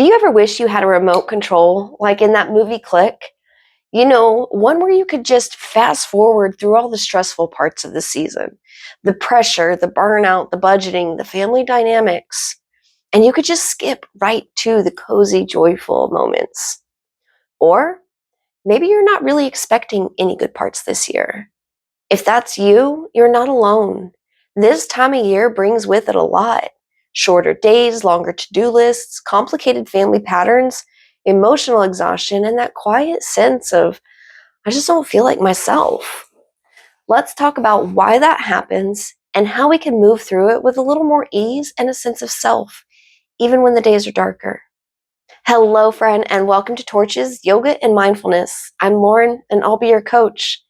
Do you ever wish you had a remote control, like in that movie Click? One where you could just fast forward through all the stressful parts of the season, the pressure, the burnout, the budgeting, the family dynamics, and you could just skip right to the cozy, joyful moments. Or maybe you're not really expecting any good parts this year. If that's you, you're not alone. This time of year brings with it a lot. Shorter days, longer to-do lists, complicated family patterns, emotional exhaustion, and that quiet sense of, I just don't feel like myself. Let's talk about why that happens and how we can move through it with a little more ease and a sense of self, even when the days are darker. Hello, friend, and welcome to Torches, Yoga, and Mindfulness. I'm Lauren, and I'll be your coach.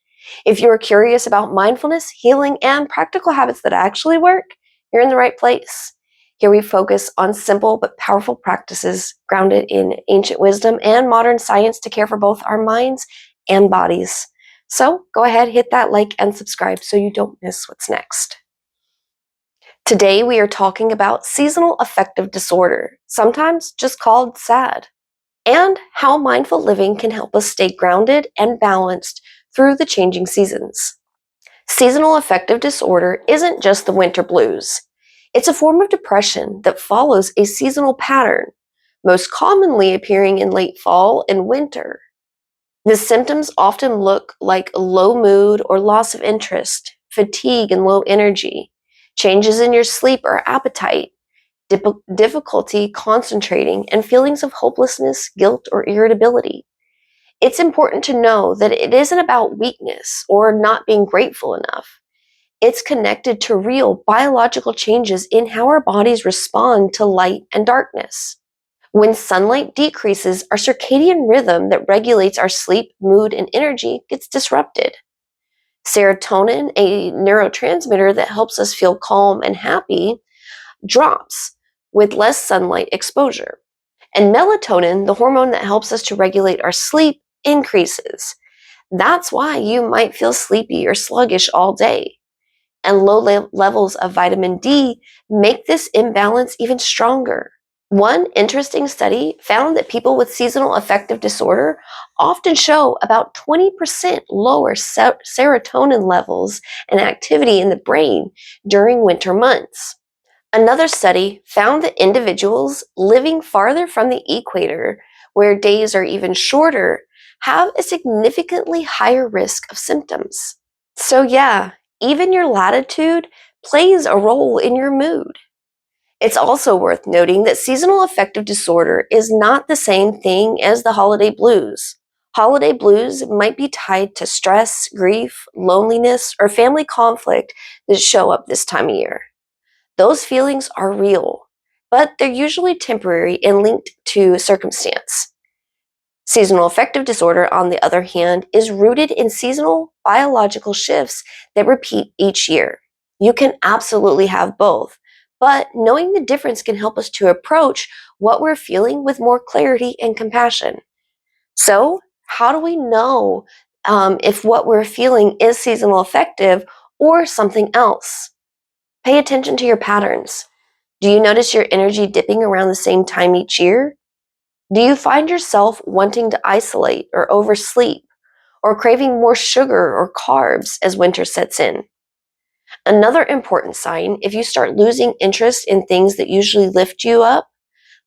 If you're curious about mindfulness, healing, and practical habits that actually work, you're in the right place. Here we focus on simple but powerful practices grounded in ancient wisdom and modern science to care for both our minds and bodies. So go ahead, hit that like and subscribe so you don't miss what's next. Today we are talking about seasonal affective disorder, sometimes just called SAD, and how mindful living can help us stay grounded and balanced through the changing seasons. Seasonal affective disorder isn't just the winter blues. It's a form of depression that follows a seasonal pattern, most commonly appearing in late fall and winter. The symptoms often look like low mood or loss of interest, fatigue and low energy, changes in your sleep or appetite, difficulty concentrating, and feelings of hopelessness, guilt, or irritability. It's important to know that it isn't about weakness or not being grateful enough. It's connected to real biological changes in how our bodies respond to light and darkness. When sunlight decreases, our circadian rhythm that regulates our sleep, mood, and energy gets disrupted. Serotonin, a neurotransmitter that helps us feel calm and happy, drops with less sunlight exposure. And melatonin, the hormone that helps us to regulate our sleep, increases. That's why you might feel sleepy or sluggish all day. And low levels of vitamin D make this imbalance even stronger. One interesting study found that people with seasonal affective disorder often show about 20% lower serotonin levels and activity in the brain during winter months. Another study found that individuals living farther from the equator, where days are even shorter, have a significantly higher risk of symptoms. So yeah, even your latitude plays a role in your mood. It's also worth noting that seasonal affective disorder is not the same thing as the holiday blues. Holiday blues might be tied to stress, grief, loneliness, or family conflict that show up this time of year. Those feelings are real, but they're usually temporary and linked to circumstance. Seasonal affective disorder, on the other hand, is rooted in seasonal biological shifts that repeat each year. You can absolutely have both, but knowing the difference can help us to approach what we're feeling with more clarity and compassion. So, how do we know if what we're feeling is seasonal affective or something else? Pay attention to your patterns. Do you notice your energy dipping around the same time each year? Do you find yourself wanting to isolate or oversleep, or craving more sugar or carbs as winter sets in? Another important sign, if you start losing interest in things that usually lift you up,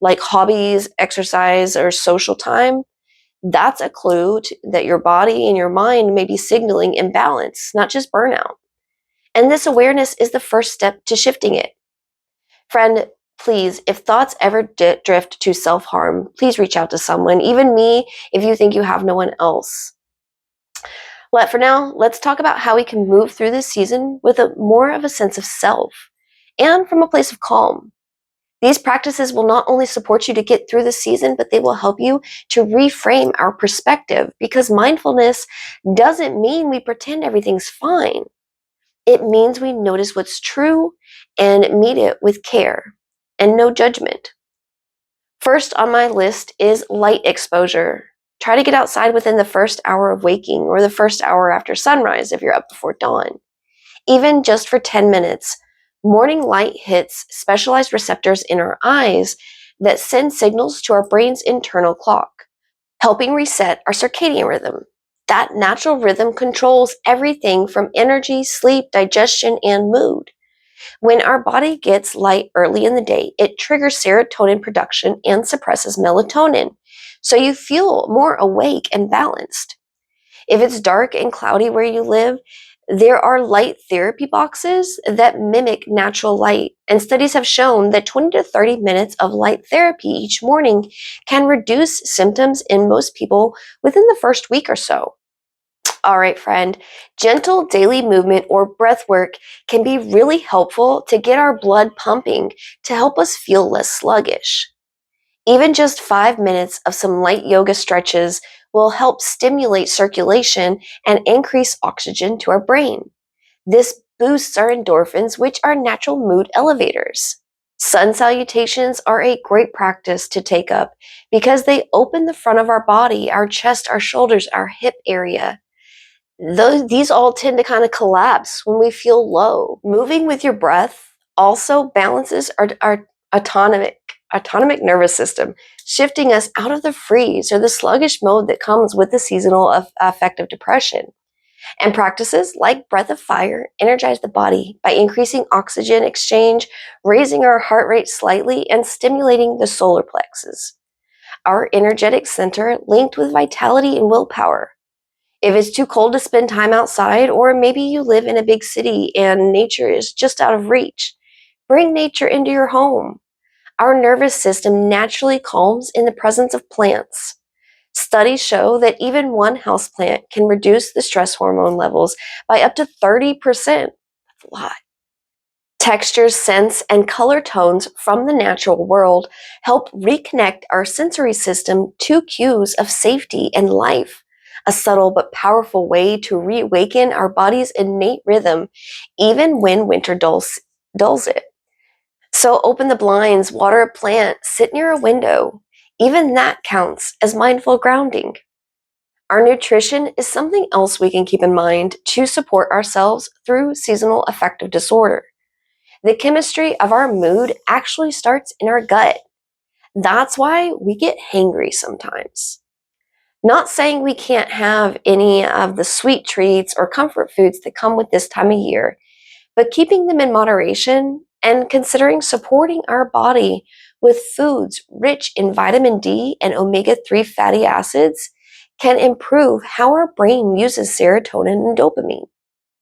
like hobbies, exercise, or social time, that's a clue that your body and your mind may be signaling imbalance, not just burnout. And this awareness is the first step to shifting it. Friend, please, if thoughts ever drift to self-harm, please reach out to someone, even me, if you think you have no one else. But for now, let's talk about how we can move through this season with more of a sense of self and from a place of calm. These practices will not only support you to get through the season, but they will help you to reframe our perspective, because mindfulness doesn't mean we pretend everything's fine. It means we notice what's true and meet it with care and no judgment. First on my list is light exposure. Try to get outside within the first hour of waking or the first hour after sunrise if you're up before dawn. Even just for 10 minutes, morning light hits specialized receptors in our eyes that send signals to our brain's internal clock, helping reset our circadian rhythm. That natural rhythm controls everything from energy, sleep, digestion, and mood. When our body gets light early in the day, it triggers serotonin production and suppresses melatonin, so you feel more awake and balanced. If it's dark and cloudy where you live, there are light therapy boxes that mimic natural light, and studies have shown that 20 to 30 minutes of light therapy each morning can reduce symptoms in most people within the first week or so. All right, friend, gentle daily movement or breath work can be really helpful to get our blood pumping to help us feel less sluggish. Even just 5 minutes of some light yoga stretches will help stimulate circulation and increase oxygen to our brain. This boosts our endorphins, which are natural mood elevators. Sun salutations are a great practice to take up because they open the front of our body, our chest, our shoulders, our hip area. These all tend to kind of collapse when we feel low. Moving with your breath also balances our autonomic nervous system, shifting us out of the freeze or the sluggish mode that comes with the seasonal affective depression. And practices like breath of fire energize the body by increasing oxygen exchange, raising our heart rate slightly, and stimulating the solar plexus, our energetic center linked with vitality and willpower. If it's too cold to spend time outside, or maybe you live in a big city and nature is just out of reach, bring nature into your home. Our nervous system naturally calms in the presence of plants. Studies show that even one houseplant can reduce the stress hormone levels by up to 30%. That's a lot. Textures, scents, and color tones from the natural world help reconnect our sensory system to cues of safety and life, a subtle but powerful way to reawaken our body's innate rhythm, even when winter dulls it. So open the blinds, water a plant, sit near a window. Even that counts as mindful grounding. Our nutrition is something else we can keep in mind to support ourselves through seasonal affective disorder. The chemistry of our mood actually starts in our gut. That's why we get hangry sometimes. Not saying we can't have any of the sweet treats or comfort foods that come with this time of year, but keeping them in moderation and considering supporting our body with foods rich in vitamin D and omega-3 fatty acids can improve how our brain uses serotonin and dopamine.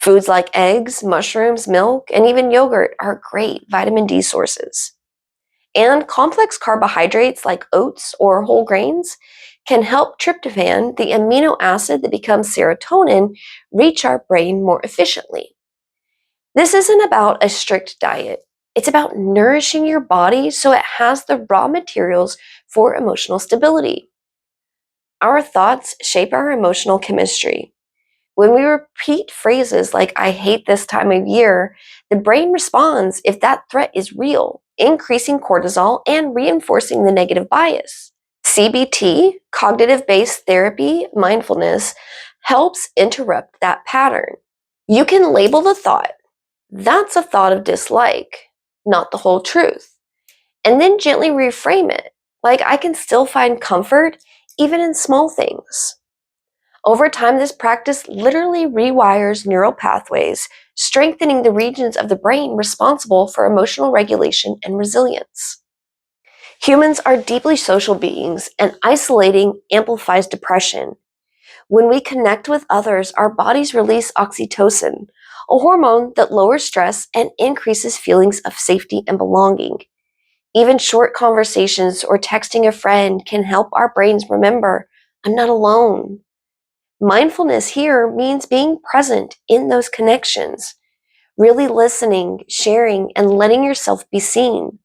Foods like eggs, mushrooms, milk, and even yogurt are great vitamin D sources. And complex carbohydrates like oats or whole grains can help tryptophan, the amino acid that becomes serotonin, reach our brain more efficiently. This isn't about a strict diet. It's about nourishing your body so it has the raw materials for emotional stability. Our thoughts shape our emotional chemistry. When we repeat phrases like, I hate this time of year, the brain responds if that threat is real, increasing cortisol and reinforcing the negative bias. CBT, cognitive based therapy, mindfulness, helps interrupt that pattern. You can label the thought. That's a thought of dislike, not the whole truth. And then gently reframe it, like I can still find comfort even in small things. Over time, this practice literally rewires neural pathways, strengthening the regions of the brain responsible for emotional regulation and resilience. Humans are deeply social beings, and isolating amplifies depression. When we connect with others, our bodies release oxytocin, a hormone that lowers stress and increases feelings of safety and belonging. Even short conversations or texting a friend can help our brains remember, I'm not alone. Mindfulness here means being present in those connections, really listening, sharing, and letting yourself be seen.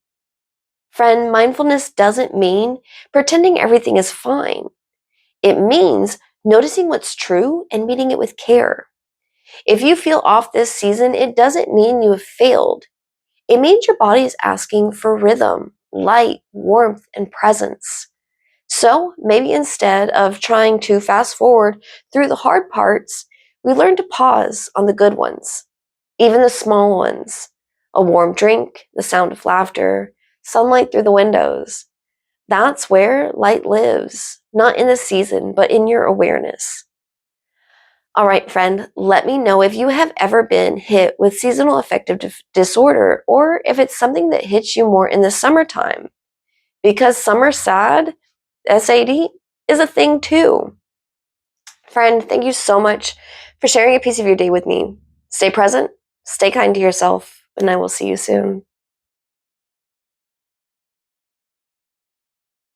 Friend, mindfulness doesn't mean pretending everything is fine. It means noticing what's true and meeting it with care. If you feel off this season, it doesn't mean you have failed. It means your body is asking for rhythm, light, warmth, and presence. So maybe instead of trying to fast forward through the hard parts, we learn to pause on the good ones, even the small ones. A warm drink, the sound of laughter, sunlight through the windows. That's where light lives, not in the season, but in your awareness. All right, friend, let me know if you have ever been hit with seasonal affective disorder or if it's something that hits you more in the summertime. Because summer SAD, is a thing too. Friend, thank you so much for sharing a piece of your day with me. Stay present, stay kind to yourself, and I will see you soon.